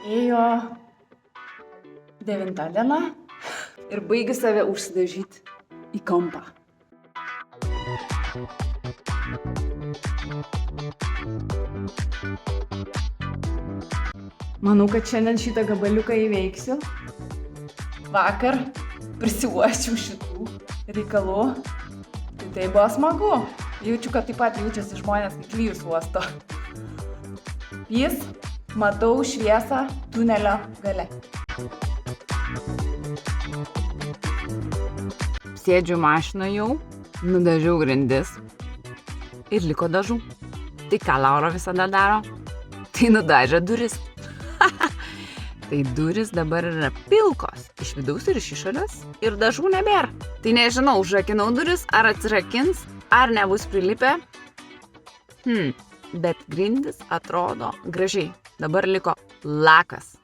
Ėjo 9 diena ir baigi save užsidažyti į kampą. Manau, kad šiandien šitą gabaliuką įveiksiu. Vakar prisiuosčiau šitų reikalų. Tai buvo smagu. Jaučiu, kad taip pat jaučiasi žmonės, kai klijus uosto. Matau šviesą tunelio gale. Sėdžiu mašinoje jau, nudažiau grindis ir liko dažų. Tai ką Laura visada daro? Tai nudažė duris. Tai duris dabar yra pilkos, iš vidaus ir iš išorės, ir dažų nebėra. Tai nežinau, užrakinau duris, ar atsirakins, ar nebus prilipę. Bet grindis atrodo gražiai. Dabar liko lakas.